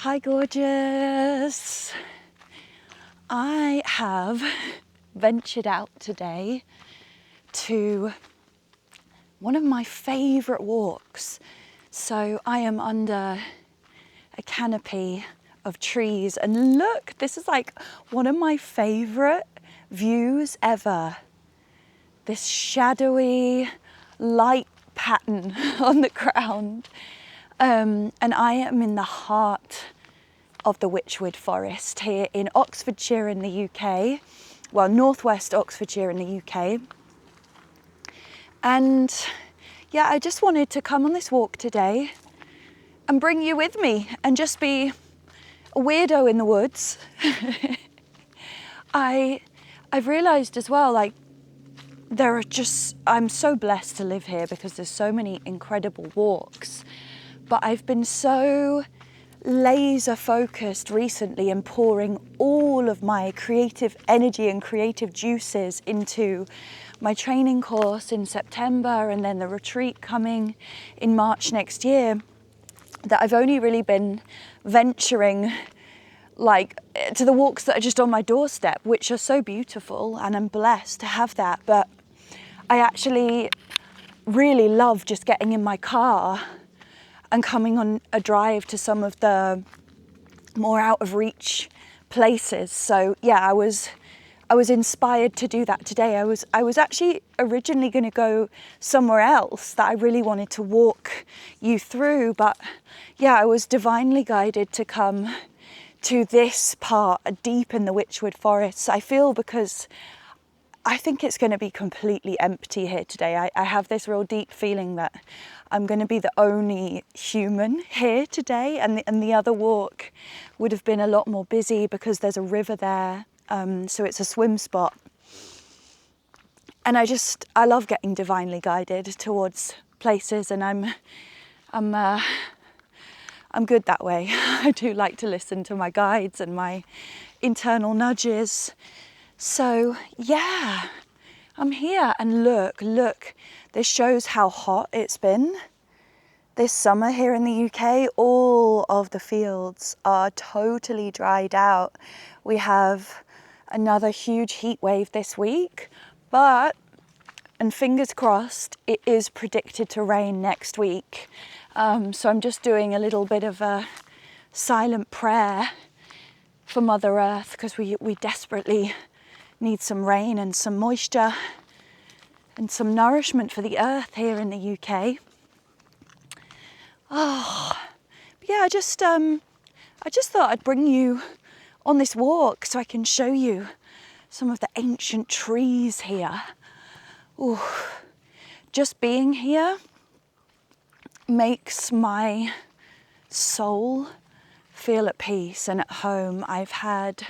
Hi gorgeous! I have ventured out today to one of my favourite walks. So I am under a canopy of trees and look, this is like one of my favourite views ever. This shadowy light pattern on the ground. And I am in the heart of the Wychwood Forest here in Oxfordshire in the UK, well, northwest Oxfordshire in the UK. And yeah, I just wanted to come on this walk today and bring you with me and just be a weirdo in the woods. I've realised as well, like, I'm so blessed to live here because there's so many incredible walks. But I've been so laser focused recently in pouring all of my creative energy and creative juices into my training course in September and then the retreat coming in March next year, that I've only really been venturing like to the walks that are just on my doorstep, which are so beautiful, and I'm blessed to have that. But I actually really love just getting in my car and coming on a drive to some of the more out of reach places. So yeah, I was inspired to do that today. I was actually originally going to go somewhere else that I really wanted to walk you through, but yeah, I was divinely guided to come to this part deep in the Wychwood Forest. I feel because I think it's going to be completely empty here today. I have this real deep feeling that I'm going to be the only human here today, and the other walk would have been a lot more busy because there's a river there, so it's a swim spot. And I love getting divinely guided towards places, and I'm good that way. I do like to listen to my guides and my internal nudges. So yeah, I'm here, and look, this shows how hot it's been this summer here in the UK. All of the fields are totally dried out. We have another huge heat wave this week, and fingers crossed, it is predicted to rain next week. So I'm just doing a little bit of a silent prayer for Mother Earth, because we desperately need some rain and some moisture and some nourishment for the earth here in the UK. Oh, but yeah, I just thought I'd bring you on this walk so I can show you some of the ancient trees here. Ooh, just being here makes my soul feel at peace and at home. I've had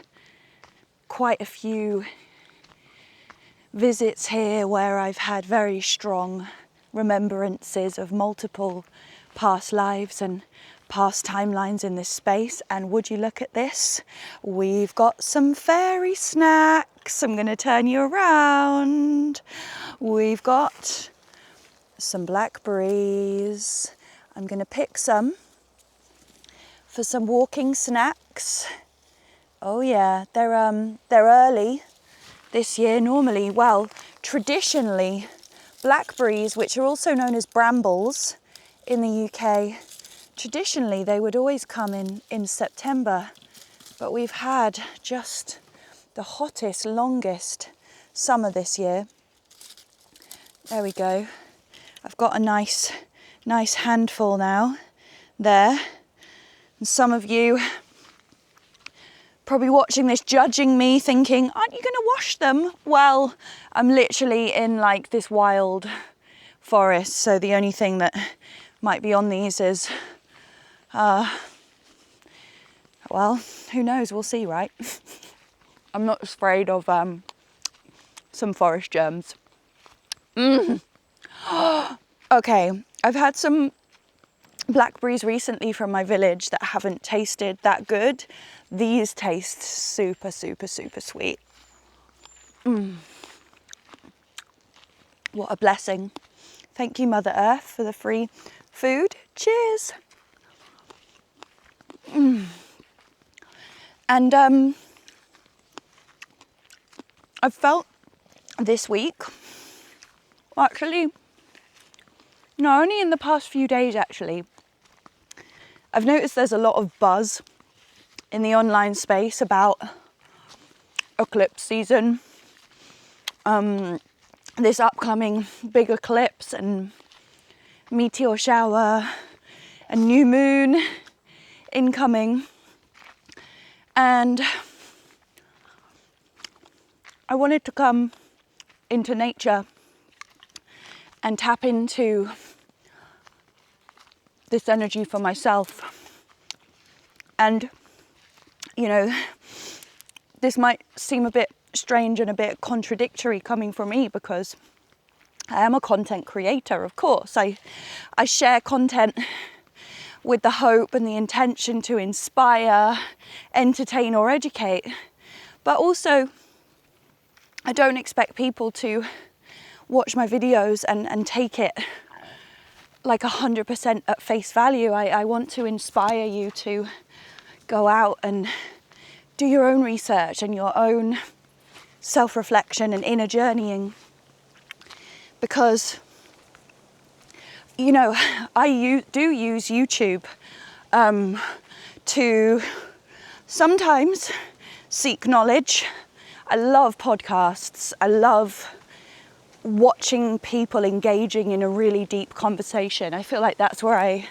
quite a few visits here where I've had very strong remembrances of multiple past lives and past timelines in this space. And would you look at this? We've got some fairy snacks. I'm going to turn you around. We've got some blackberries. I'm going to pick some for some walking snacks. Oh yeah, they're early this year. Normally, well, traditionally, blackberries, which are also known as brambles in the UK, traditionally they would always come in September, but we've had just the hottest, longest summer this year. There we go. I've got a nice handful now there. And some of you probably watching this, judging me, thinking, aren't you going to wash them? Well, I'm literally in like this wild forest, so the only thing that might be on these is, well, who knows? We'll see, right? I'm not afraid of some forest germs. Okay, I've had some blackberries recently from my village that haven't tasted that good. These taste super, super, super sweet. What a blessing. Thank you, Mother Earth, for the free food. Cheers. And I've felt this week, actually, no, only in the past few days actually, I've noticed there's a lot of buzz in the online space about eclipse season, this upcoming big eclipse and meteor shower and new moon incoming. And I wanted to come into nature and tap into this energy for myself. And, you know, this might seem a bit strange and a bit contradictory coming from me, because I am a content creator, of course. I share content with the hope and the intention to inspire, entertain, or educate. But also, I don't expect people to watch my videos and take it like 100% at face value. I want to inspire you to go out and do your own research and your own self-reflection and inner journeying. Because, you know, I do use YouTube to sometimes seek knowledge. I love podcasts. I love watching people engaging in a really deep conversation. I feel like that's where I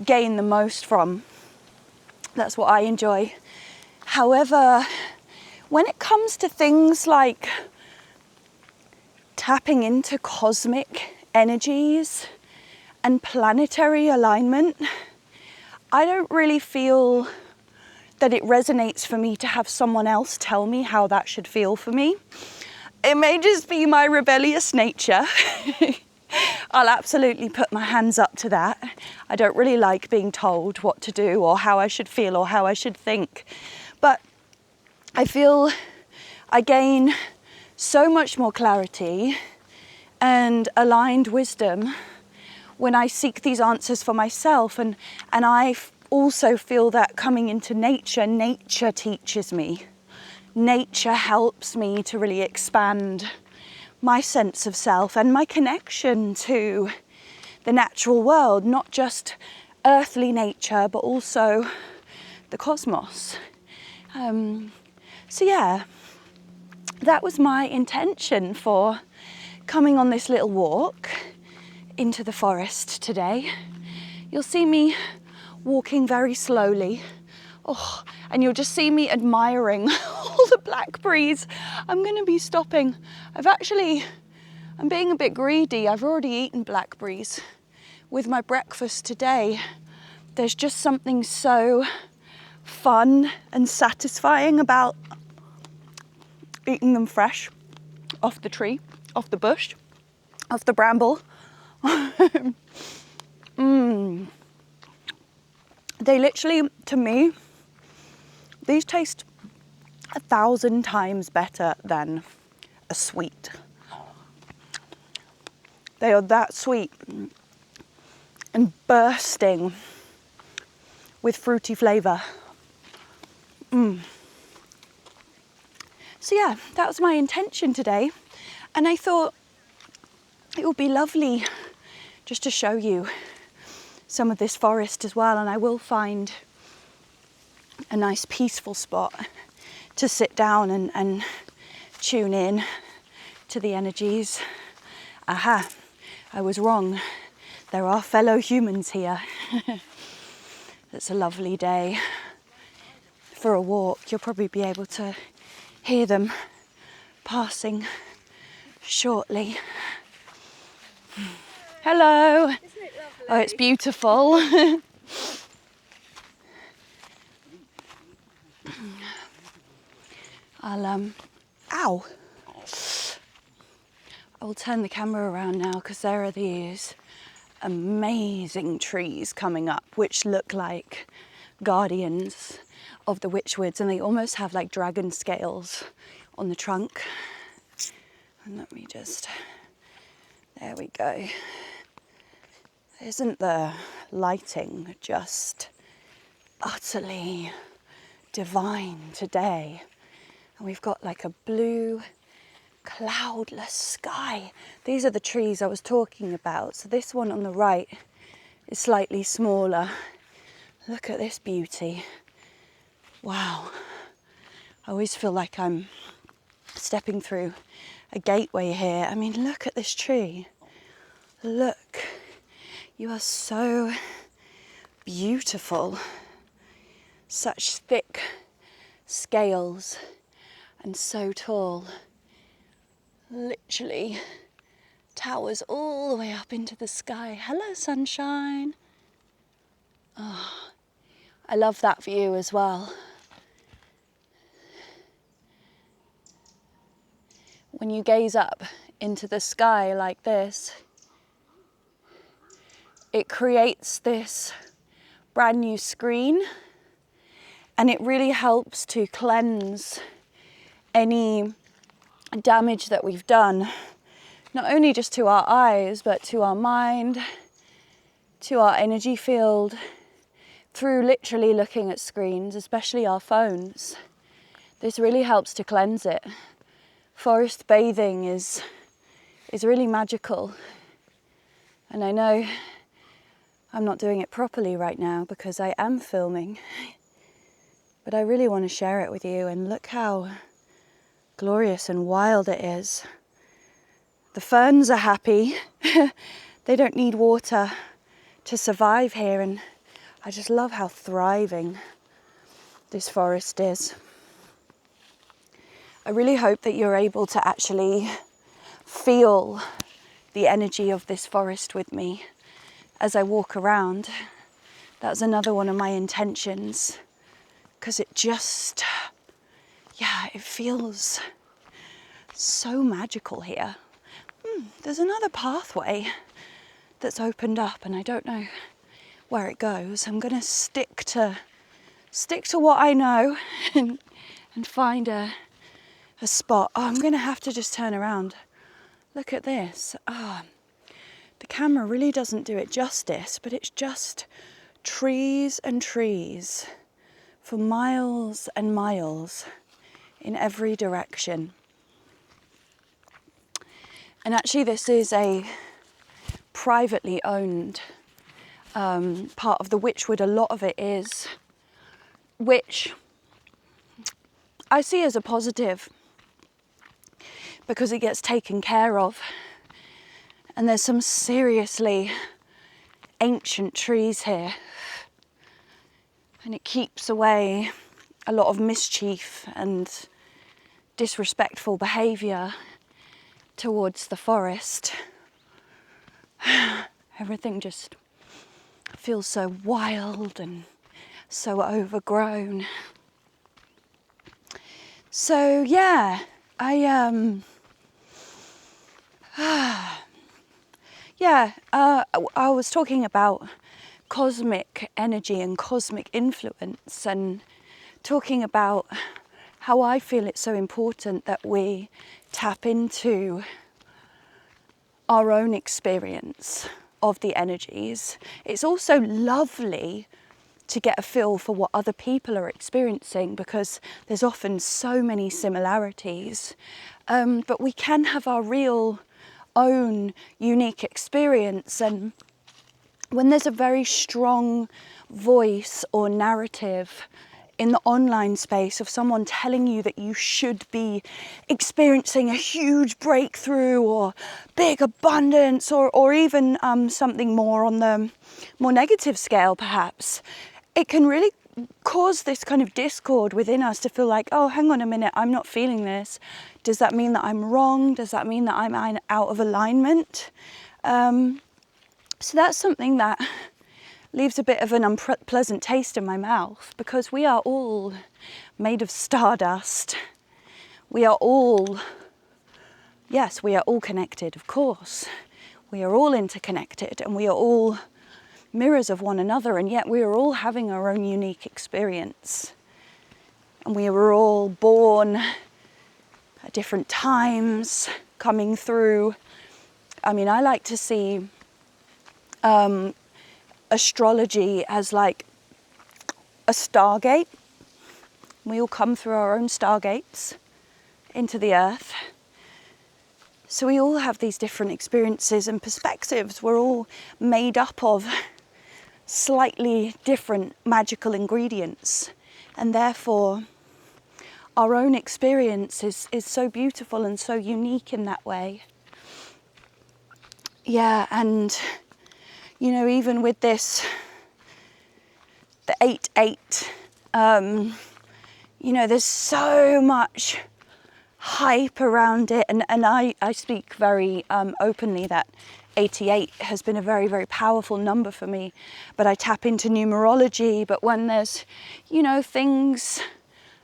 gain the most from. That's what I enjoy. However, when it comes to things like tapping into cosmic energies and planetary alignment, I don't really feel that it resonates for me to have someone else tell me how that should feel for me. It may just be my rebellious nature. I'll absolutely put my hands up to that. I don't really like being told what to do or how I should feel or how I should think. But I feel I gain so much more clarity and aligned wisdom when I seek these answers for myself. And I also feel that coming into nature, nature teaches me. Nature helps me to really expand my sense of self and my connection to the natural world, not just earthly nature, but also the cosmos. So yeah, that was my intention for coming on this little walk into the forest today. You'll see me walking very slowly. Oh, and you'll just see me admiring all the blackberries. I'm going to be stopping. I'm being a bit greedy. I've already eaten blackberries with my breakfast today. There's just something so fun and satisfying about eating them fresh off the tree, off the bush, off the bramble. They literally, to me, these taste 1,000 times better than a sweet. They are that sweet and bursting with fruity flavour. So yeah, that was my intention today. And I thought it would be lovely just to show you some of this forest as well. And I will find a nice peaceful spot to sit down and tune in to the energies. Aha, I was wrong. There are fellow humans here. It's a lovely day for a walk. You'll probably be able to hear them passing shortly. Hello. Isn't it lovely? Oh, it's beautiful. Ow. I'll turn the camera around now because there are these amazing trees coming up which look like guardians of the Wychwoods, and they almost have like dragon scales on the trunk. And let me just, there we go. Isn't the lighting just utterly divine today. And we've got like a blue, cloudless sky. These are the trees I was talking about. So this one on the right is slightly smaller. Look at this beauty. Wow. I always feel like I'm stepping through a gateway here. I mean, look at this tree. Look. You are so beautiful. Such thick scales and so tall. Literally towers all the way up into the sky. Hello, sunshine. Oh, I love that view as well. When you gaze up into the sky like this, it creates this brand new screen, and it really helps to cleanse any damage that we've done, not only just to our eyes, but to our mind, to our energy field, through literally looking at screens, especially our phones. This really helps to cleanse it. Forest bathing is really magical. And I know I'm not doing it properly right now because I am filming, but I really want to share it with you. And look how glorious and wild it is. The ferns are happy. They don't need water to survive here, and I just love how thriving this forest is. I really hope that you're able to actually feel the energy of this forest with me as I walk around. That's another one of my intentions, because it just, it feels so magical here. There's another pathway that's opened up, and I don't know where it goes. I'm going to stick to what I know and find a spot. Oh, I'm going to have to just turn around. Look at this. The camera really doesn't do it justice, but it's just trees and trees for miles and miles in every direction. And actually this is a privately owned part of the Wychwood. A lot of it is, which I see as a positive because it gets taken care of. And there's some seriously ancient trees here. And it keeps away a lot of mischief and disrespectful behaviour towards the forest. Everything just feels so wild and so overgrown. So yeah, I was talking about cosmic energy and cosmic influence, and talking about how I feel it's so important that we tap into our own experience of the energies. It's also lovely to get a feel for what other people are experiencing, because there's often so many similarities, but we can have our real own unique experience. And when there's a very strong voice or narrative in the online space of someone telling you that you should be experiencing a huge breakthrough or big abundance, or even something more on the more negative scale perhaps, it can really cause this kind of discord within us to feel like, oh, hang on a minute, I'm not feeling this. Does that mean that I'm wrong? Does that mean that I'm out of alignment? So that's something that leaves a bit of an unpleasant taste in my mouth, because we are all made of stardust. We are all, yes, we are all connected, of course. We are all interconnected, and we are all mirrors of one another, and yet we are all having our own unique experience. And we were all born at different times, coming through. I mean, I like to see astrology as like a stargate, We all come through our own stargates into the earth. So we all have these different experiences and perspectives. We're all made up of slightly different magical ingredients, and therefore our own experience is so beautiful and so unique in that way. Yeah, and you know, even with this, the 8-8, you know, there's so much hype around it, and I speak very openly that 88 has been a very, very powerful number for me, but I tap into numerology. But when there's, you know, things,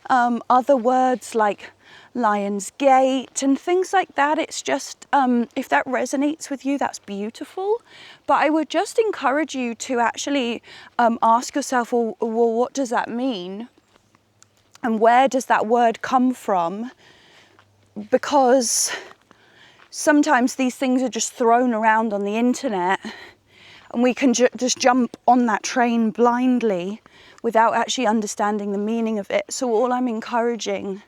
other words like Lion's Gate and things like that, it's just, if that resonates with you, that's beautiful. But I would just encourage you to actually ask yourself, well, what does that mean? And where does that word come from? Because sometimes these things are just thrown around on the internet, and we can just jump on that train blindly without actually understanding the meaning of it. So all I'm encouraging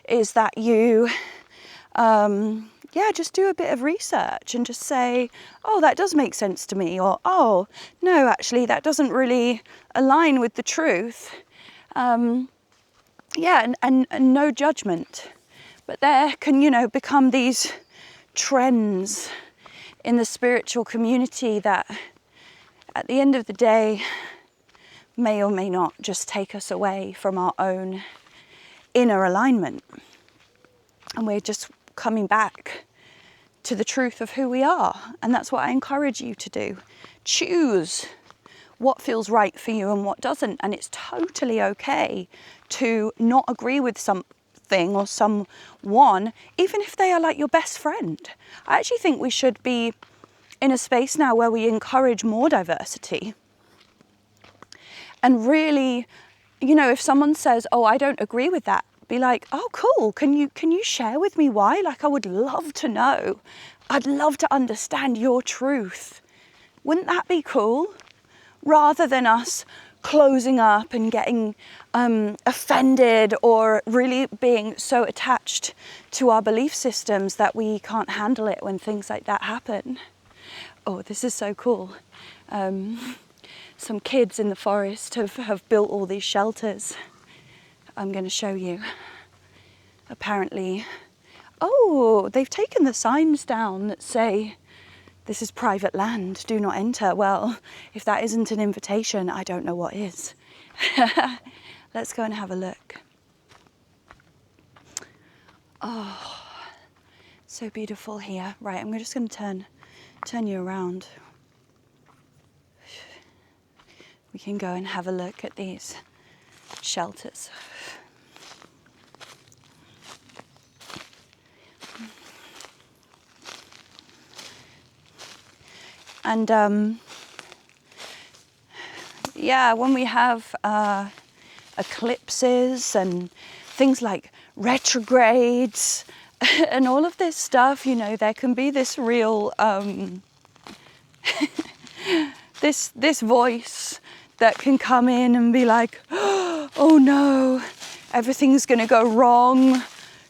is that you, just do a bit of research and just say, oh, that does make sense to me, or, oh, no, actually, that doesn't really align with the truth. And no judgment. But there can, you know, become these trends in the spiritual community that at the end of the day may or may not just take us away from our own inner alignment. And we're just coming back to the truth of who we are. And that's what I encourage you to do. Choose what feels right for you and what doesn't. And it's totally okay to not agree with something or someone, even if they are like your best friend. I actually think we should be in a space now where we encourage more diversity. And really, you know, if someone says, oh, I don't agree with that, be like, oh, cool, can you share with me why? Like, I would love to know. I'd love to understand your truth. Wouldn't that be cool? Rather than us closing up and getting offended, or really being so attached to our belief systems that we can't handle it when things like that happen. Oh, this is so cool. Some kids in the forest have built all these shelters. I'm going to show you. Apparently, oh, they've taken the signs down that say, this is private land, do not enter. Well, if that isn't an invitation, I don't know what is. Let's go and have a look. Oh, so beautiful here. Right, I'm just going to turn you around. We can go and have a look at these shelters. And when we have eclipses and things like retrogrades and all of this stuff, you know, there can be this real this voice that can come in and be like, oh no, everything's going to go wrong.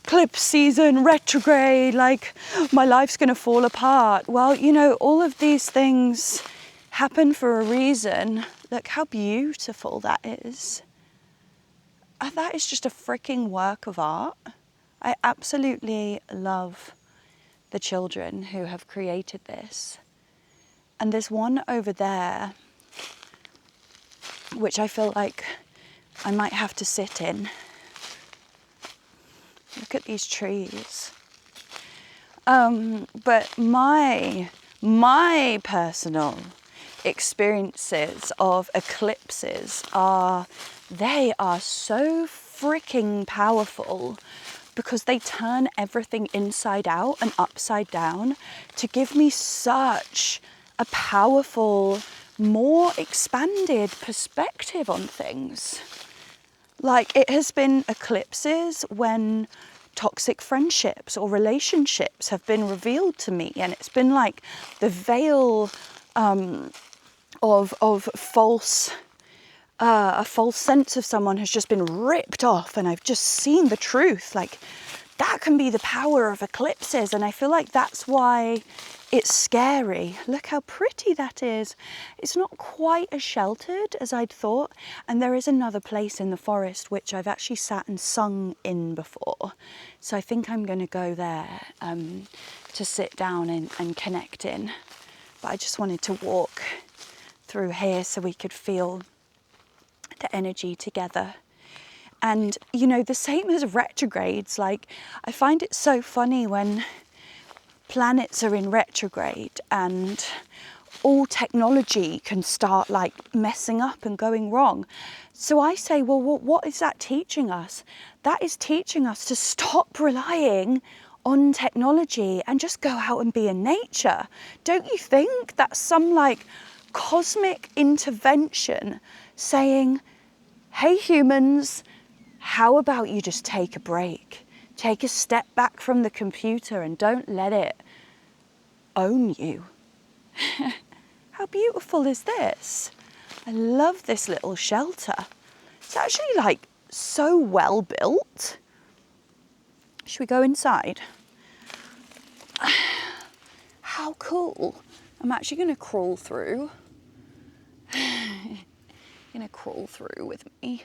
Eclipse season, retrograde, like my life's going to fall apart. Well, you know, all of these things happen for a reason. Look how beautiful that is. That is just a freaking work of art. I absolutely love the children who have created this. And there's one over there, which I feel like I might have to sit in. Look at these trees. But my personal experiences of eclipses they are so freaking powerful, because they turn everything inside out and upside down to give me such a powerful, more expanded perspective on things. Like, it has been eclipses when toxic friendships or relationships have been revealed to me, and it's been like the veil of false a false sense of someone has just been ripped off, and I've just seen the truth. Like, that can be the power of eclipses, and I feel like that's why it's scary. Look how pretty that is. It's not quite as sheltered as I'd thought, and there is another place in the forest which I've actually sat and sung in before, so I think I'm going to go there to sit down and connect in. But I just wanted to walk through here so we could feel the energy together. And you know, the same as retrogrades, like I find it so funny when planets are in retrograde and all technology can start like messing up and going wrong. So I say, well, what is that teaching us? That is teaching us to stop relying on technology and just go out and be in nature. Don't you think that's some like cosmic intervention saying, hey humans, how about you just take a break? Take a step back from the computer and don't let it own you. How beautiful is this? I love this little shelter. It's actually like so well built. Should we go inside? How cool. I'm actually going to crawl through. Going to crawl through with me.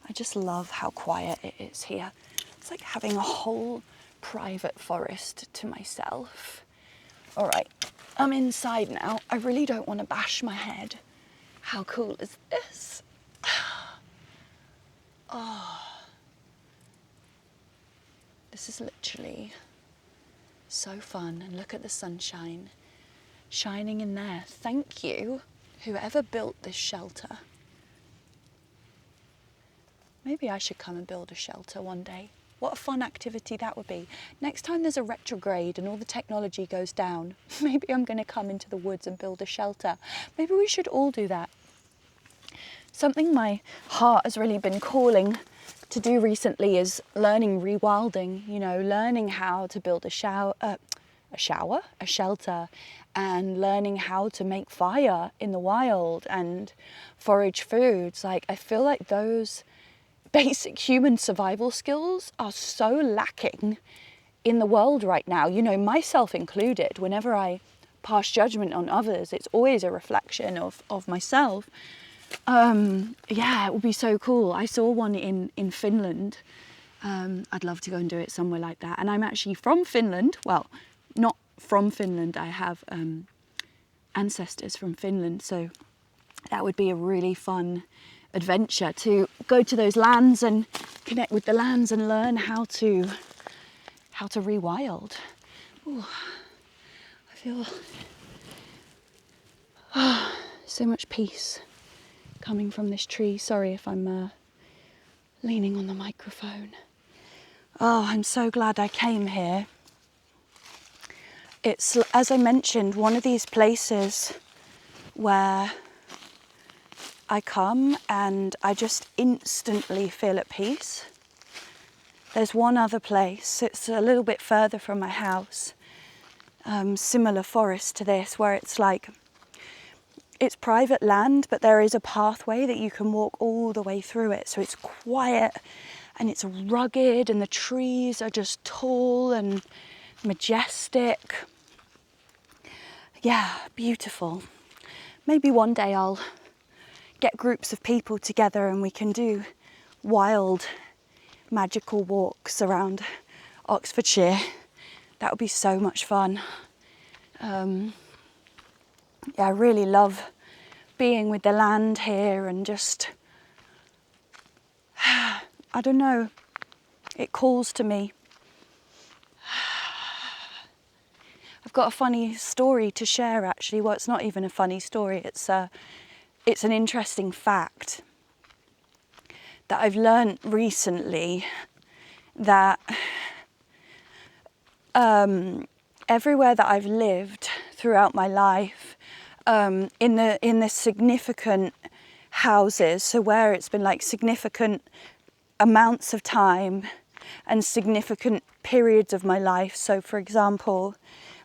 I just love how quiet it is here. It's like having a whole private forest to myself. All right, I'm inside now. I really don't want to bash my head. How cool is this? Oh, this is literally so fun. And look at the sunshine shining in there. Thank you, whoever built this shelter. Maybe I should come and build a shelter one day. What a fun activity that would be. Next time there's a retrograde and all the technology goes down, maybe I'm going to come into the woods and build a shelter. Maybe we should all do that. Something my heart has really been calling to do recently is learning rewilding, you know, learning how to build a shelter, and learning how to make fire in the wild and forage foods. Like, I feel like those basic human survival skills are so lacking in the world right now, you know, myself included. Whenever I pass judgment on others, it's always a reflection of myself. Yeah, it would be so cool. I saw one in Finland. I'd love to go and do it somewhere like that. And I'm actually from Finland. Well, not from Finland. I have ancestors from Finland, so that would be a really fun adventure to go to those lands and connect with the lands and learn how to rewild. Ooh, I feel so much peace coming from this tree. Sorry if I'm leaning on the microphone. Oh, I'm so glad I came here. It's, as I mentioned, one of these places where I come and I just instantly feel at peace. There's one other place, it's a little bit further from my house, similar forest to this, where it's like, it's private land, but there is a pathway that you can walk all the way through it. So it's quiet and it's rugged and the trees are just tall and majestic. Yeah, beautiful. Maybe one day I'll get groups of people together and we can do wild magical walks around Oxfordshire. That would be so much fun. Yeah, I really love being with the land here and just, I don't know, it calls to me. I've got a funny story to share actually. Well, it's not even a funny story, it's an interesting fact that I've learned recently, that everywhere that I've lived throughout my life, in the significant houses, so where it's been like significant amounts of time and significant periods of my life. So for example,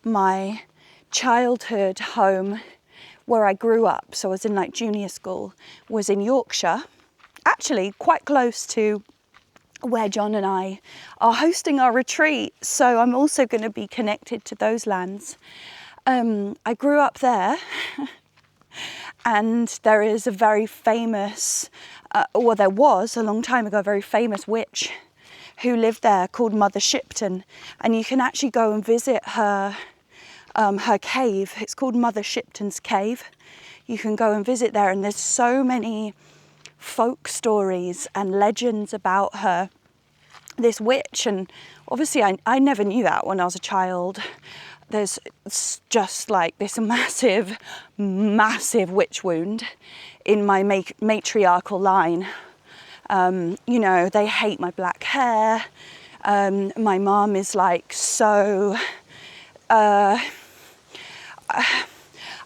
my childhood home where I grew up, so I was in like junior school, was in Yorkshire, actually quite close to where John and I are hosting our retreat. So I'm also going to be connected to those lands. I grew up there and there is a very famous, or there was a long time ago, a very famous witch who lived there called Mother Shipton. And you can actually go and visit her cave. It's called Mother Shipton's Cave. You can go and visit there, and there's so many folk stories and legends about her, this witch. And obviously I never knew that when I was a child. There's just like this massive witch wound in my matriarchal line. You know, they hate my black hair. My mom is like so, I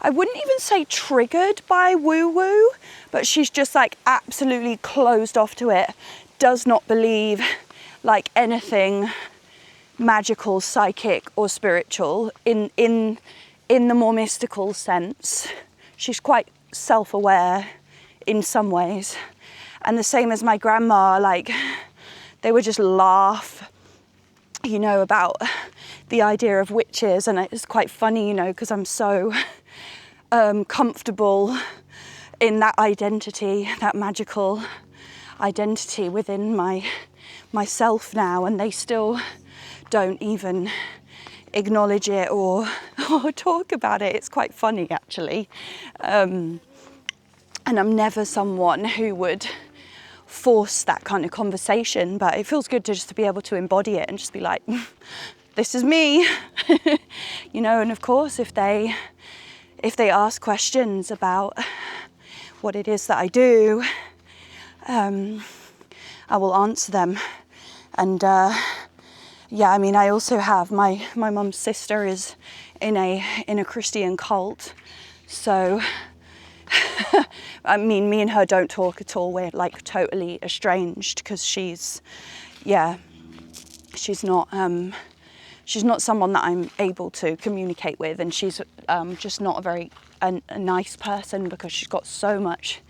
wouldn't even say triggered by woo-woo, but she's just like absolutely closed off to it. Does not believe like anything magical, psychic or spiritual in the more mystical sense. She's quite self-aware in some ways. And the same as my grandma, like they would just laugh, you know, about the idea of witches. And it's quite funny, you know, because I'm so comfortable in that identity, that magical identity within myself now, and they still don't even acknowledge it or talk about it. It's quite funny, actually. And I'm never someone who would force that kind of conversation, but it feels good to just to be able to embody it and just be like, this is me. You know. And of course, if they ask questions about what it is that I do, I will answer them. And yeah, I mean, I also have my mum's sister is in a Christian cult, so I mean, me and her don't talk at all. We're like totally estranged because she's not someone that I'm able to communicate with, and she's just not a very nice person because she's got so much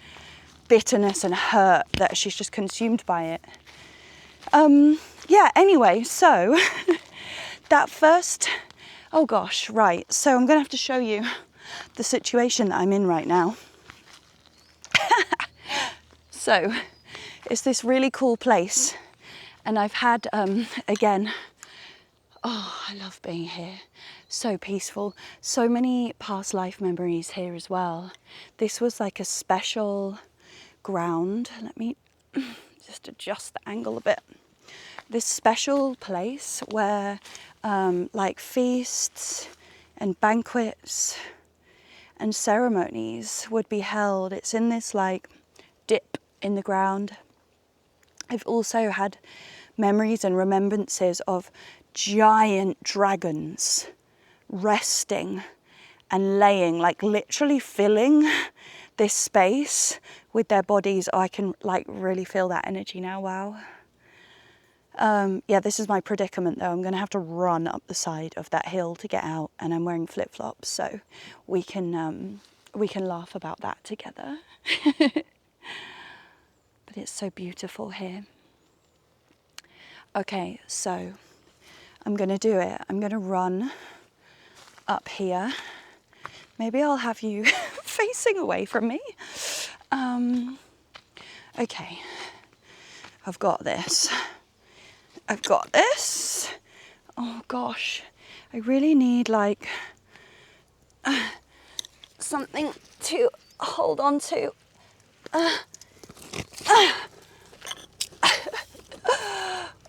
bitterness and hurt that she's just consumed by it. Yeah, anyway, so that first, oh gosh, right. So I'm going to have to show you the situation that I'm in right now. So it's this really cool place, and I've had, again, oh, I love being here. So peaceful. So many past life memories here as well. This was like a special ground. Let me just adjust the angle a bit. This special place where like feasts and banquets and ceremonies would be held. It's in this like dip in the ground. I've also had memories and remembrances of giant dragons resting and laying, like literally filling this space with their bodies. Oh, I can like really feel that energy now. Wow. Yeah, this is my predicament though. I'm going to have to run up the side of that hill to get out, and I'm wearing flip-flops, so we can laugh about that together. But it's so beautiful here. Okay, so I'm going to do it. I'm going to run up here. Maybe I'll have you facing away from me. Okay, I've got this. I've got this. Oh gosh, I really need like something to hold on to.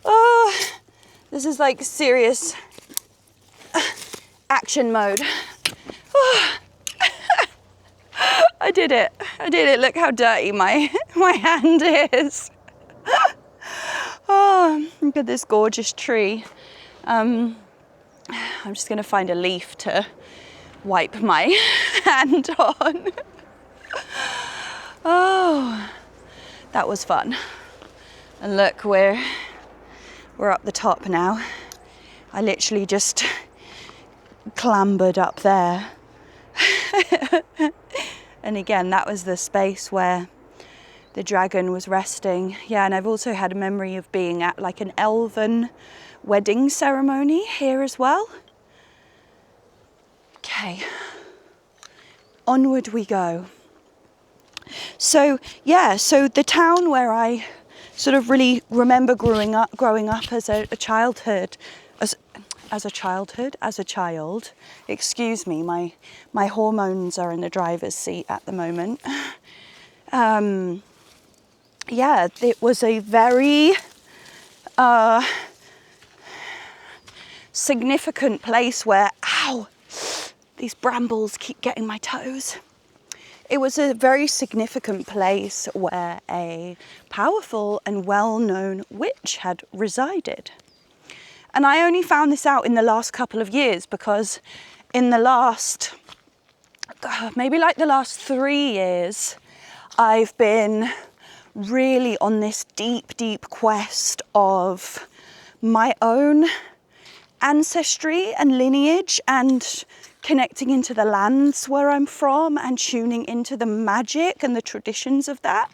Oh, this is like serious action mode. I did it. Look how dirty my hand is. Oh, look at this gorgeous tree. I'm just going to find a leaf to wipe my hand on. Oh, that was fun. And look, we're up the top now. I literally just clambered up there. And again, that was the space where the dragon was resting. Yeah, and I've also had a memory of being at like an elven wedding ceremony here as well. Okay, onward we go. So yeah, so the town where I sort of really remember growing up as a child. Excuse me, my hormones are in the driver's seat at the moment. Yeah, it was a very significant place where, ow, these brambles keep getting my toes. It was a very significant place where a powerful and well-known witch had resided. And I only found this out in the last couple of years, because in the last, maybe like the last 3 years, I've been really on this deep, deep quest of my own ancestry and lineage, and connecting into the lands where I'm from and tuning into the magic and the traditions of that.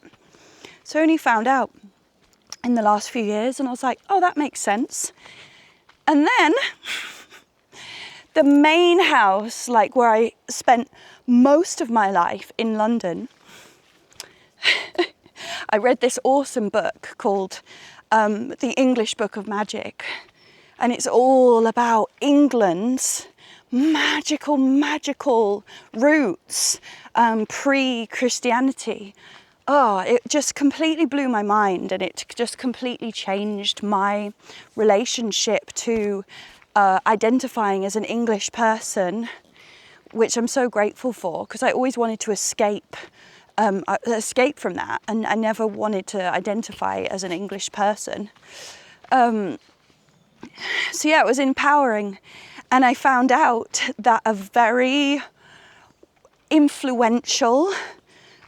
So I only found out in the last few years, and I was like, oh, that makes sense. And then the main house, like where I spent most of my life in London, I read this awesome book called The English Book of Magic. And it's all about England's magical roots, pre-Christianity. Oh, it just completely blew my mind, and it just completely changed my relationship to identifying as an English person, which I'm so grateful for, because I always wanted to escape from that, and I never wanted to identify as an English person. So yeah, it was empowering. And I found out that a very influential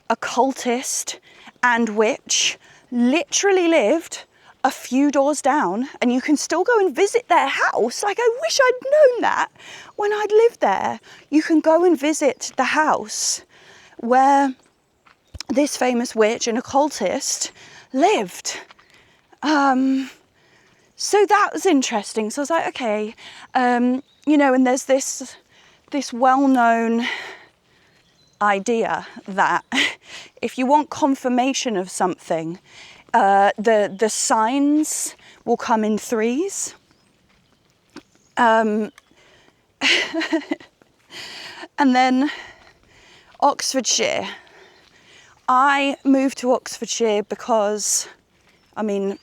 occultist and witch literally lived a few doors down, and you can still go and visit their house. Like, I wish I'd known that when I'd lived there. You can go and visit the house where this famous witch and occultist lived. So that was interesting. So I was like, okay, you know, and there's this well-known idea that if you want confirmation of something, the signs will come in threes. And then Oxfordshire. I moved to Oxfordshire because, I mean,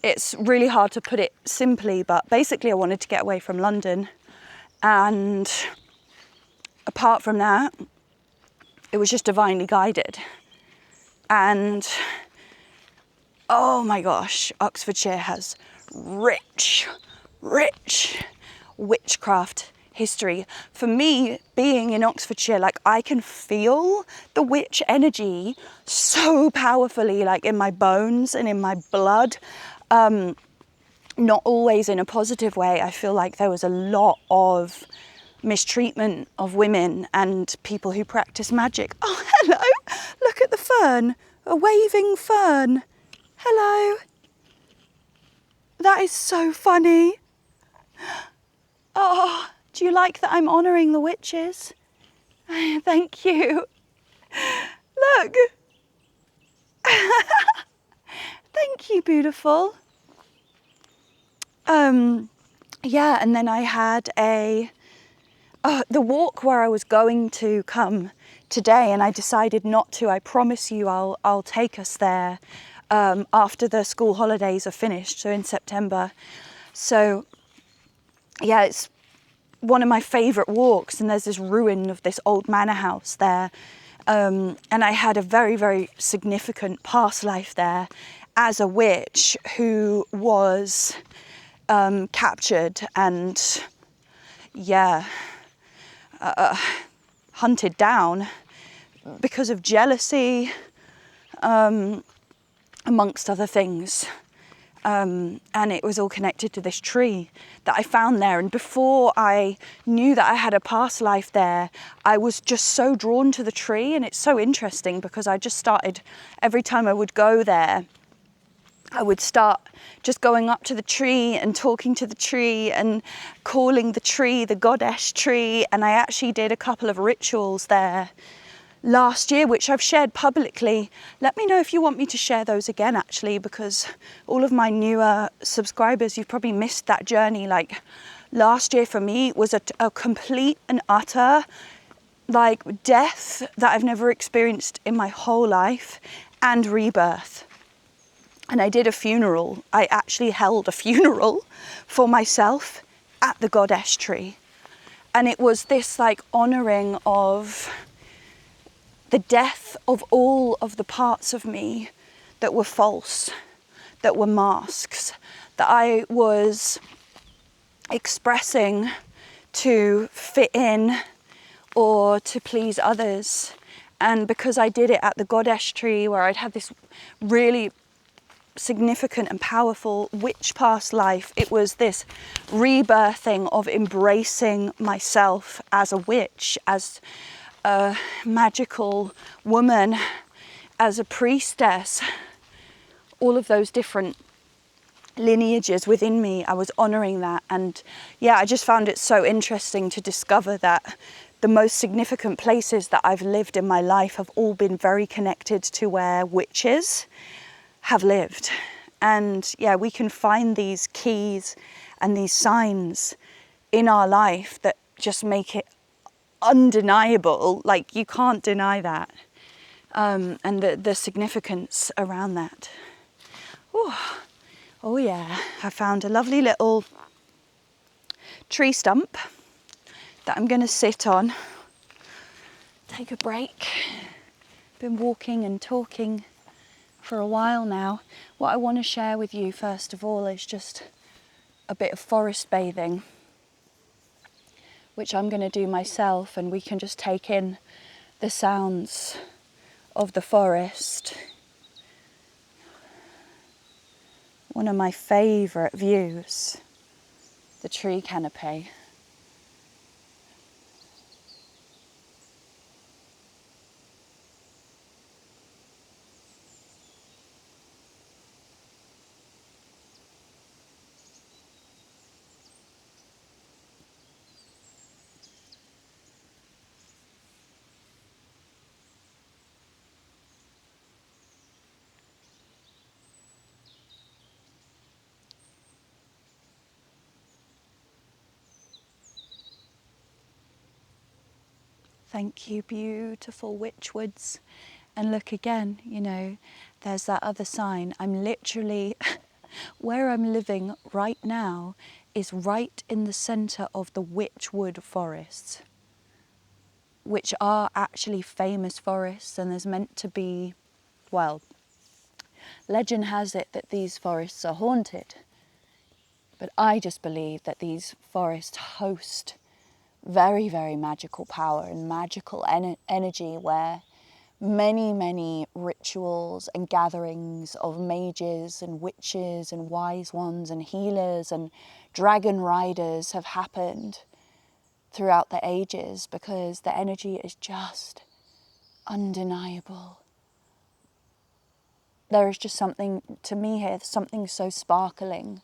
it's really hard to put it simply, but basically I wanted to get away from London. And apart from that, it was just divinely guided. And oh my gosh, Oxfordshire has rich witchcraft history. For me, being in Oxfordshire, like, I can feel the witch energy so powerfully, like in my bones and in my blood. Not always in a positive way. I feel like there was a lot of mistreatment of women and people who practice magic. Oh, hello! Look at the fern, a waving fern. Hello. That is so funny. Oh, do you like that I'm honouring the witches? Thank you. Look. Thank you, beautiful. Yeah, and then I had the walk where I was going to come today, and I decided not to. I promise you I'll take us there after the school holidays are finished, so in September. So yeah, it's one of my favourite walks, and there's this ruin of this old manor house there. And I had a very, very significant past life there as a witch who was captured and, yeah, hunted down because of jealousy, amongst other things. And it was all connected to this tree that I found there. And before I knew that I had a past life there, I was just so drawn to the tree. And it's so interesting because I just started, every time I would go there, I would start just going up to the tree and talking to the tree and calling the tree the goddess tree. And I actually did a couple of rituals there last year, which I've shared publicly. Let me know if you want me to share those again, actually, because all of my newer subscribers, you've probably missed that journey. Like last year for me was a complete and utter like death that I've never experienced in my whole life, and rebirth. And I did a funeral. I actually held a funeral for myself at the goddess tree. And it was this like honoring of the death of all of the parts of me that were false, that were masks, that I was expressing to fit in or to please others. And because I did it at the goddess tree, where I'd had this really significant and powerful witch past life, it was this rebirthing of embracing myself as a witch, as a magical woman, as a priestess. All of those different lineages within me, I was honoring that. And yeah, I just found it so interesting to discover that the most significant places that I've lived in my life have all been very connected to where witches have lived. And yeah, we can find these keys and these signs in our life that just make it undeniable. Like you can't deny that. And the significance around that. Ooh. Oh yeah, I found a lovely little tree stump that I'm going to sit on, take a break. Been walking and talking for a while now. What I want to share with you first of all is just a bit of forest bathing, which I'm going to do myself, and we can just take in the sounds of the forest. One of my favourite views, the tree canopy. Thank you, beautiful Wychwoods. And look again, you know, there's that other sign. I'm literally, where I'm living right now is right in the centre of the Wychwood Forest, which are actually famous forests, and there's meant to be, well, legend has it that these forests are haunted. But I just believe that these forests host very, very magical power and magical energy, where many rituals and gatherings of mages and witches and wise ones and healers and dragon riders have happened throughout the ages, because the energy is just undeniable. There is just something, to me here, something so sparkling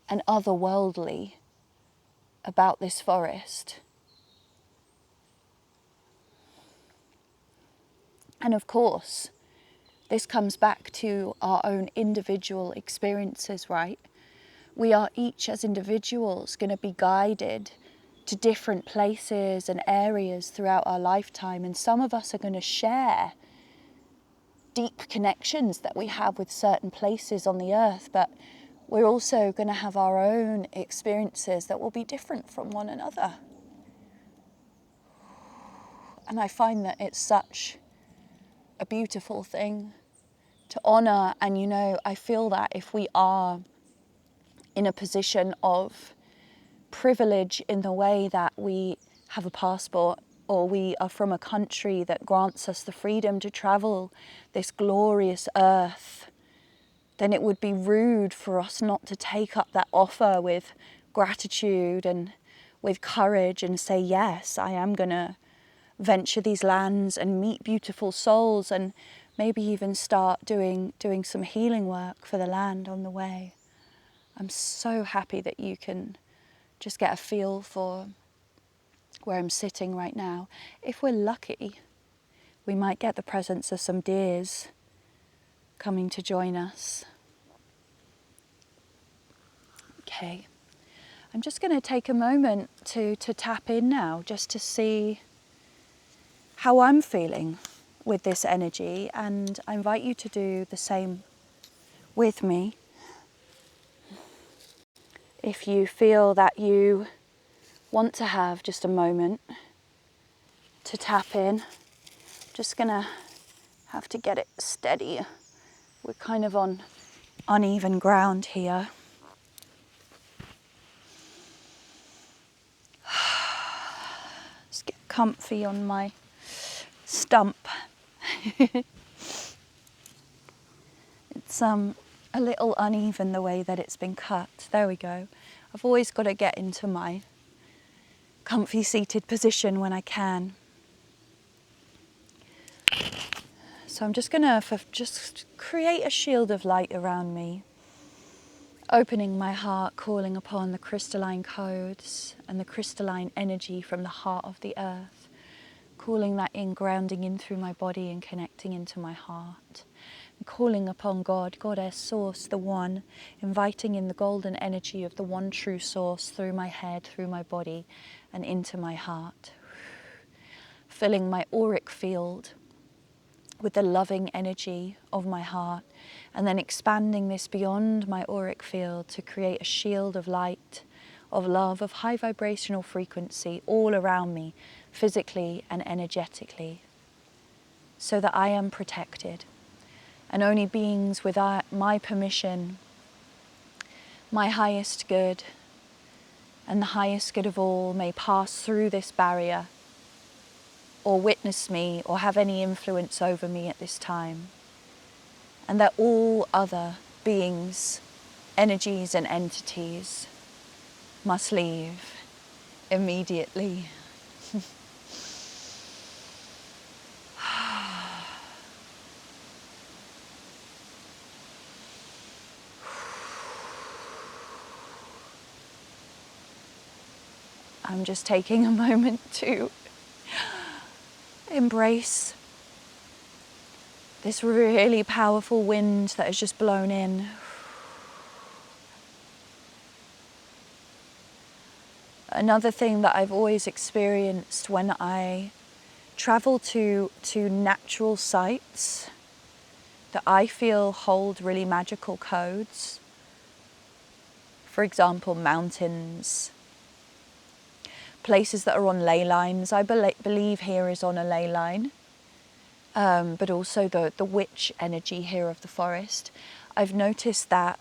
and otherworldly about this forest. And of course, this comes back to our own individual experiences, right? We are each as individuals going to be guided to different places and areas throughout our lifetime. And some of us are going to share deep connections that we have with certain places on the earth, but we're also going to have our own experiences that will be different from one another. And I find that it's such a beautiful thing to honour. And you know, I feel that if we are in a position of privilege in the way that we have a passport, or we are from a country that grants us the freedom to travel this glorious earth then it would be rude for us not to take up that offer with gratitude and with courage and say, yes, I am going to venture these lands and meet beautiful souls, and maybe even start doing some healing work for the land on the way. I'm so happy that you can just get a feel for where I'm sitting right now. If we're lucky, we might get the presence of some deers coming to join us. Okay, I'm just going to take a moment to tap in now, just to see how I'm feeling with this energy, and I invite you to do the same with me. If you feel that you want to have just a moment to tap in, just going to have to get it steady. We're kind of on uneven ground here. Just get comfy on my stump. It's a little uneven the way that it's been cut. There we go. I've always got to get into my comfy seated position when I can. So I'm just going to just create a shield of light around me, opening my heart, calling upon the crystalline codes and the crystalline energy from the heart of the earth, calling that in, grounding in through my body and connecting into my heart. And calling upon God, Goddess, Source, the One, inviting in the golden energy of the one true Source through my head, through my body, and into my heart. Filling my auric field with the loving energy of my heart, and then expanding this beyond my auric field to create a shield of light, of love, of high vibrational frequency all around me, physically and energetically, so that I am protected. And only beings with my permission, my highest good, and the highest good of all may pass through this barrier, or witness me, or have any influence over me at this time. And that all other beings, energies and entities must leave immediately. I'm just taking a moment to embrace this really powerful wind that has just blown in. Another thing that I've always experienced when I travel to natural sites that I feel hold really magical codes, for example, mountains, places that are on ley lines. I believe here is on a ley line, but also the witch energy here of the forest. I've noticed that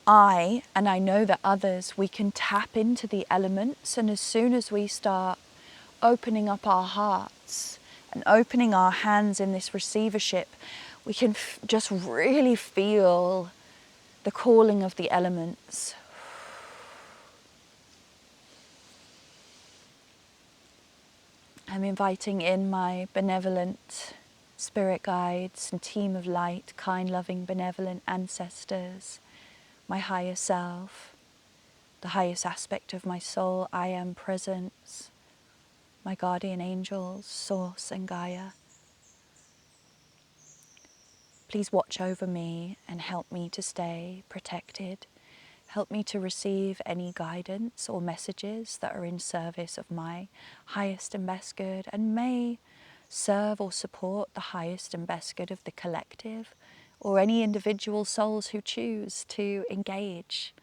and I know that others, we can tap into the elements, and as soon as we start opening up our hearts and opening our hands in this receivership, we can just really feel the calling of the elements. I'm inviting in my benevolent spirit guides and team of light, kind, loving, benevolent ancestors, my higher self, the highest aspect of my soul, I am presence, my guardian angels, Source and Gaia. Please watch over me and help me to stay protected. Help me to receive any guidance or messages that are in service of my highest and best good, and may serve or support the highest and best good of the collective, or any individual souls who choose to engage.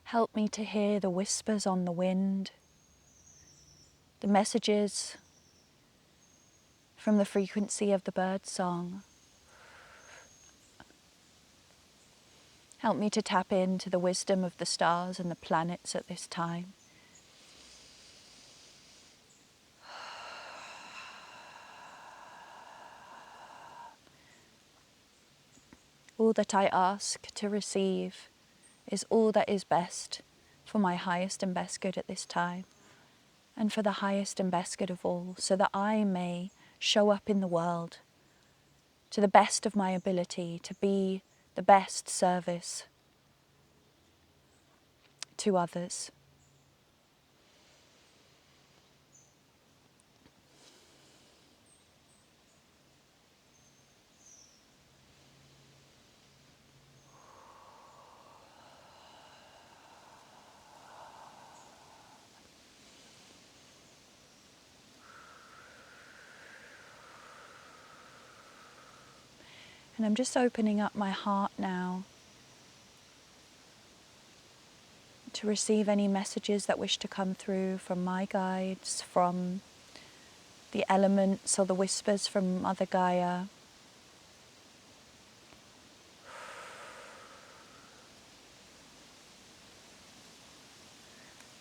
Help me to hear the whispers on the wind, the messages from the frequency of the bird song. Help me to tap into the wisdom of the stars and the planets at this time. All that I ask to receive is all that is best for my highest and best good at this time, and for the highest and best good of all, so that I may show up in the world to the best of my ability, to be the best service to others. And I'm just opening up my heart now to receive any messages that wish to come through from my guides, from the elements or the whispers from Mother Gaia.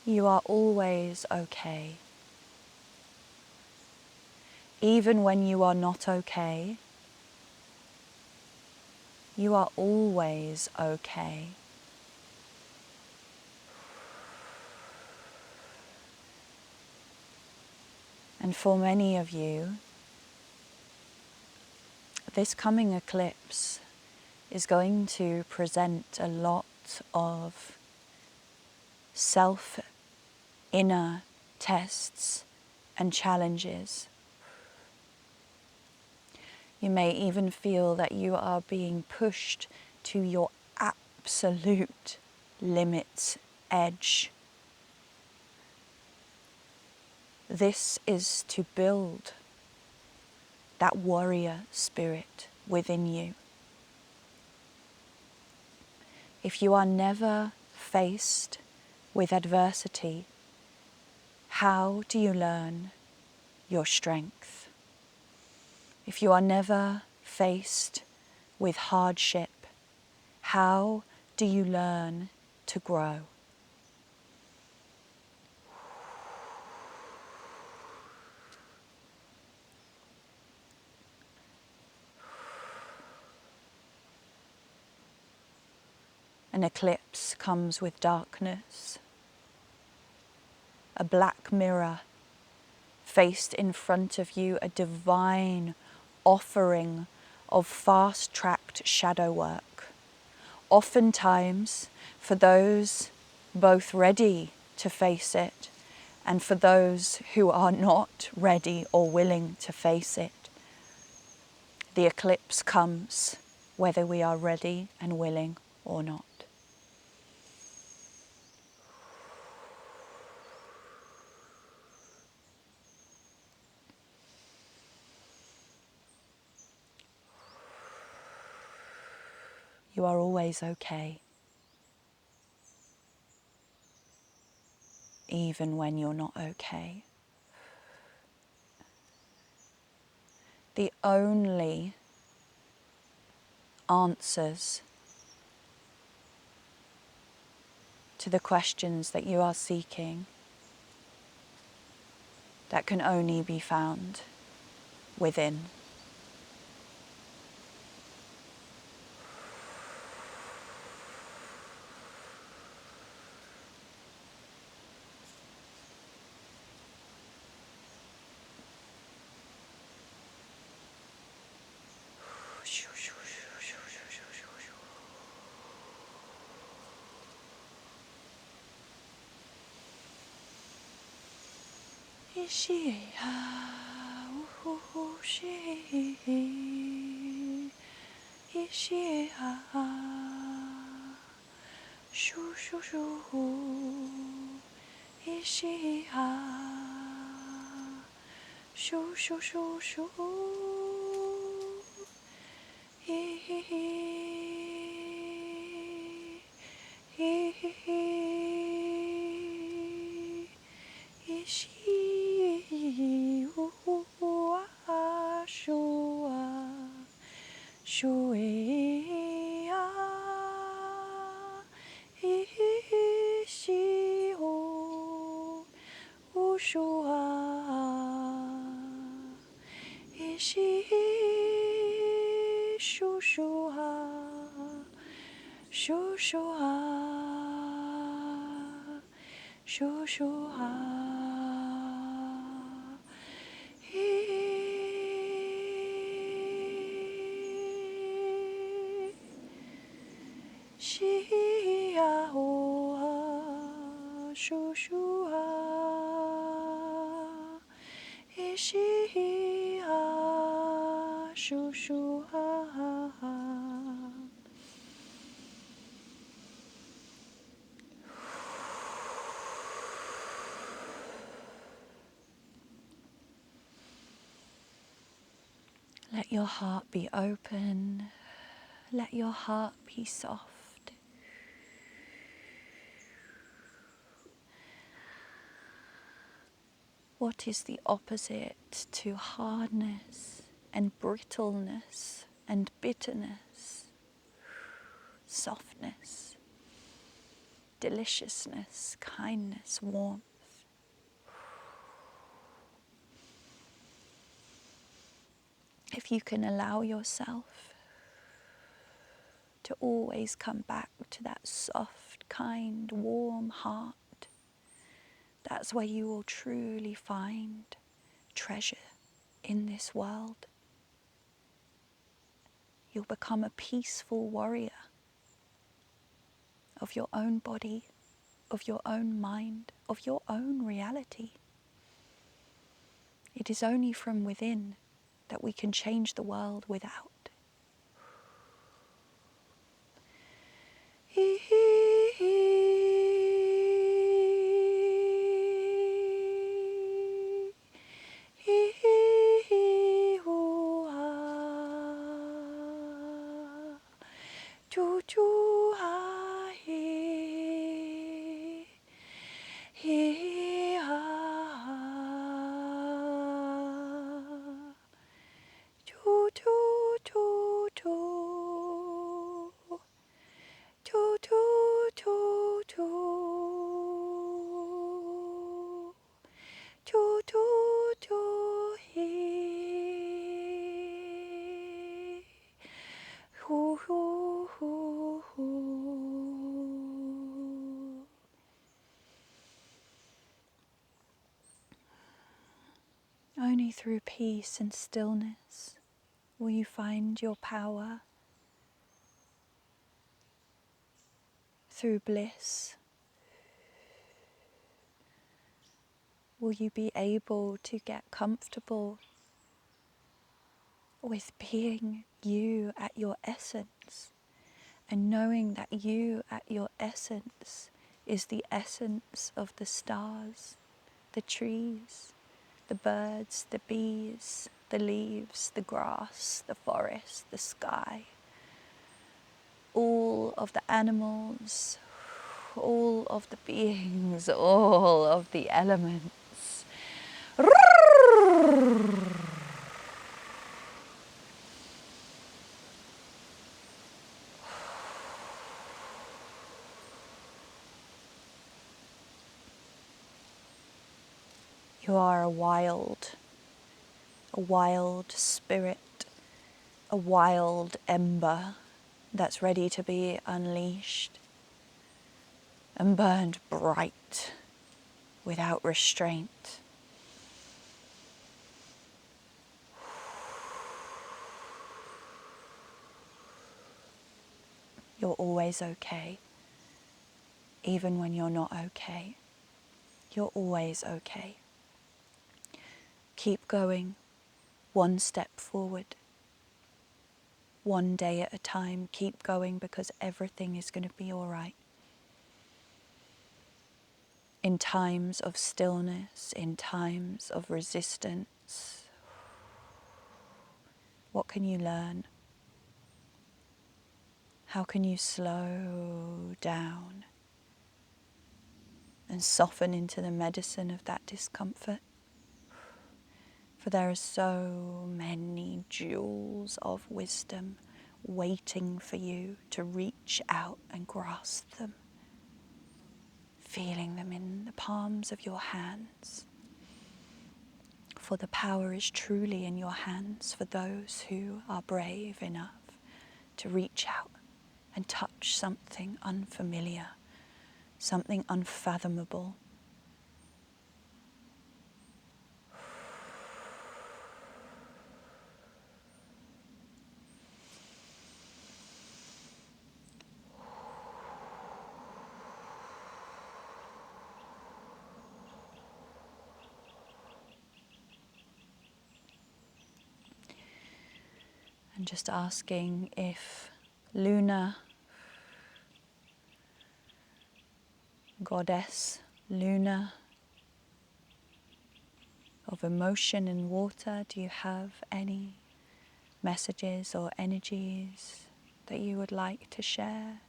You are always okay. Even when you are not okay, you are always okay. And for many of you, this coming eclipse is going to present a lot of inner tests and challenges. You may even feel that you are being pushed to your absolute limits edge. This is to build that warrior spirit within you. If you are never faced with adversity, how do you learn your strength? If you are never faced with hardship, how do you learn to grow? An eclipse comes with darkness, a black mirror faced in front of you, a divine offering of fast-tracked shadow work. Oftentimes, for those both ready to face it and for those who are not ready or willing to face it, the eclipse comes whether we are ready and willing or not. You are always okay, even when you're not okay. The only answers to the questions that you are seeking that can only be found within. Shu shu ha, shu shu ha. Shi ha ho ha, shu shu ha. Ishi ha, shu shu ha ha ha. Let your heart be open. Let your heart be soft. What is the opposite to hardness and brittleness and bitterness? Softness, deliciousness, kindness, warmth. If you can allow yourself to always come back to that soft, kind, warm heart, that's where you will truly find treasure in this world. You'll become a peaceful warrior of your own body, of your own mind, of your own reality. It is only from within that we can change the world without. Only through peace and stillness will you find your power. Through bliss will you be able to get comfortable with being you at your essence, and knowing that you at your essence is the essence of the stars, the trees, the birds, the bees, the leaves, the grass, the forest, the sky, all of the animals, all of the beings, all of the elements. You are a wild spirit, a wild ember that's ready to be unleashed and burned bright without restraint. You're always okay, even when you're not okay. You're always okay. Keep going, one step forward, one day at a time. Keep going, because everything is going to be all right. In times of stillness, in times of resistance, what can you learn? How can you slow down and soften into the medicine of that discomfort? For there are so many jewels of wisdom waiting for you to reach out and grasp them, feeling them in the palms of your hands. For the power is truly in your hands for those who are brave enough to reach out and touch something unfamiliar, something unfathomable. And just asking if Lunar, goddess Lunar of emotion and water, do you have any messages or energies that you would like to share?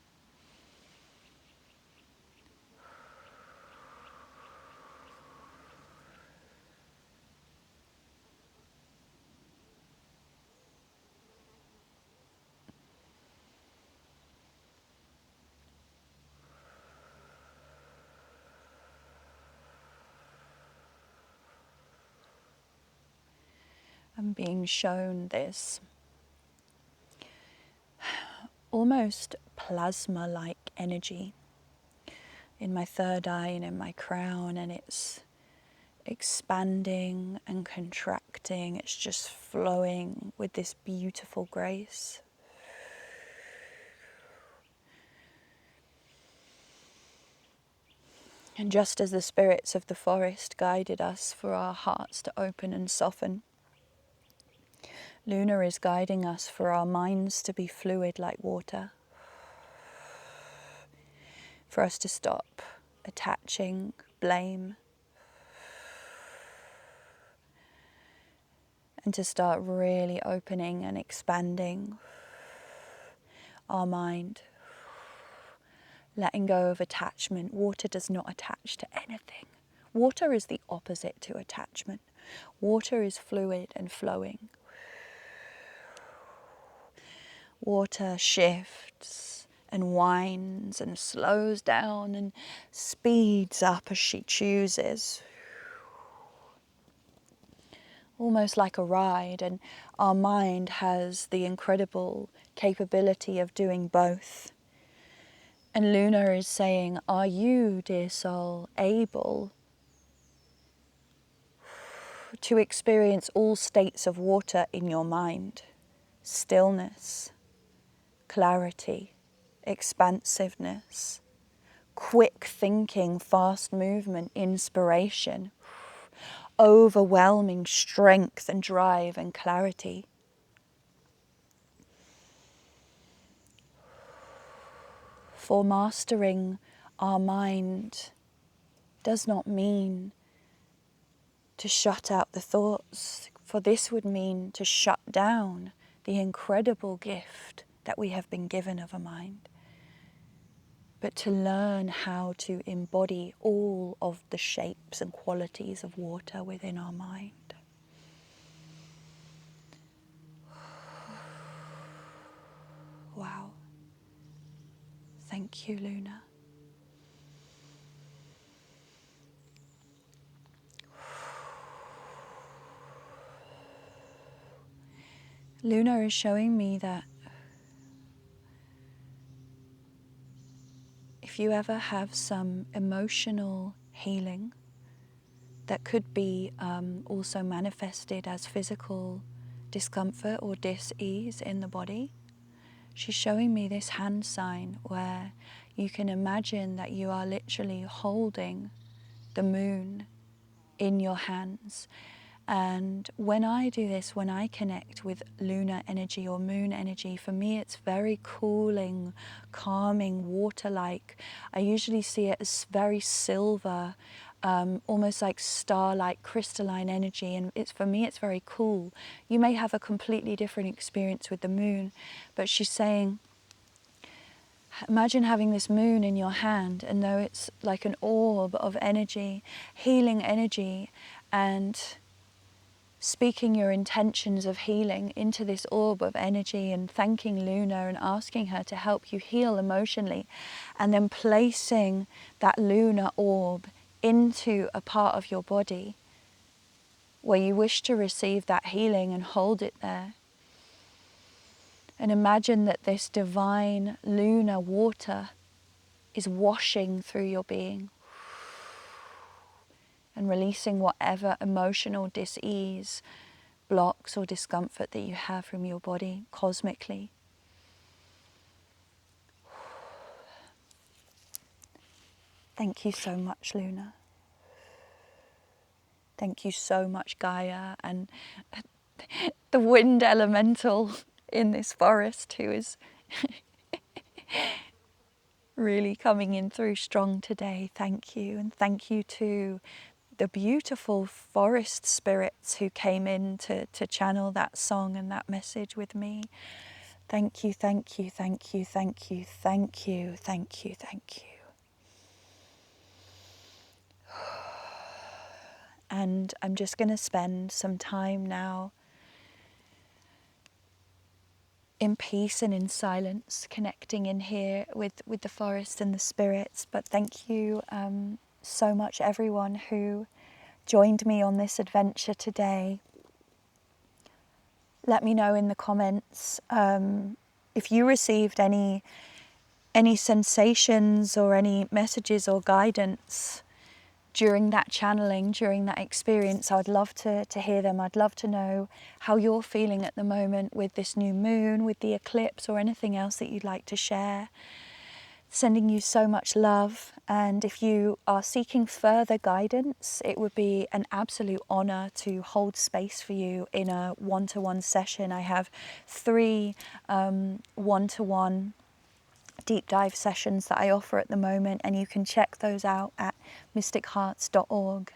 I'm being shown this almost plasma-like energy in my third eye and in my crown, and it's expanding and contracting. It's just flowing with this beautiful grace. And just as the spirits of the forest guided us for our hearts to open and soften, Lunar is guiding us for our minds to be fluid like water, for us to stop attaching blame, and to start really opening and expanding our mind, letting go of attachment. Water does not attach to anything. Water is the opposite to attachment. Water is fluid and flowing. Water shifts and winds and slows down and speeds up as she chooses, almost like a ride. And our mind has the incredible capability of doing both. And Lunar is saying, are you, dear soul, able to experience all states of water in your mind? Stillness, clarity, expansiveness, quick thinking, fast movement, inspiration, overwhelming strength and drive and clarity. For mastering our mind does not mean to shut out the thoughts, for this would mean to shut down the incredible gift that we have been given of a mind, but to learn how to embody all of the shapes and qualities of water within our mind. Wow. Thank you, Lunar. Lunar is showing me that if you ever have some emotional healing that could be also manifested as physical discomfort or dis-ease in the body, she's showing me this hand sign where you can imagine that you are literally holding the moon in your hands. And when I do this, when I connect with lunar energy or moon energy, for me it's very cooling, calming, water-like. I usually see it as very silver, almost like starlight, crystalline energy, and for me it's very cool. You may have a completely different experience with the moon, but she's saying, imagine having this moon in your hand, and though it's like an orb of energy, healing energy, and speaking your intentions of healing into this orb of energy and thanking Lunar and asking her to help you heal emotionally, and then placing that lunar orb into a part of your body where you wish to receive that healing and hold it there. And imagine that this divine lunar water is washing through your being and releasing whatever emotional dis-ease, blocks or discomfort that you have from your body cosmically. Thank you so much, Lunar. Thank you so much, Gaia, and the wind elemental in this forest who is really coming in through strong today. Thank you. And thank you to the beautiful forest spirits who came in to channel that song and that message with me. Thank you, thank you, thank you, thank you, thank you, thank you, thank you. And I'm just going to spend some time now in peace and in silence, connecting in here with the forest and the spirits. But thank you so much, everyone who joined me on this adventure today. Let me know in the comments if you received any sensations or any messages or guidance during that channeling, during that experience. I'd love to hear them. I'd love to know how you're feeling at the moment with this new moon, with the eclipse, or anything else that you'd like to share. Sending you so much love, and if you are seeking further guidance, it would be an absolute honor to hold space for you in a one-to-one session. I have 3 one-to-one deep dive sessions that I offer at the moment, and you can check those out at mystichearts.org.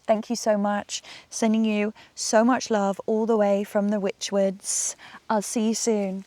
Thank you so much. Sending you so much love all the way from the Wychwoods. I'll see you soon.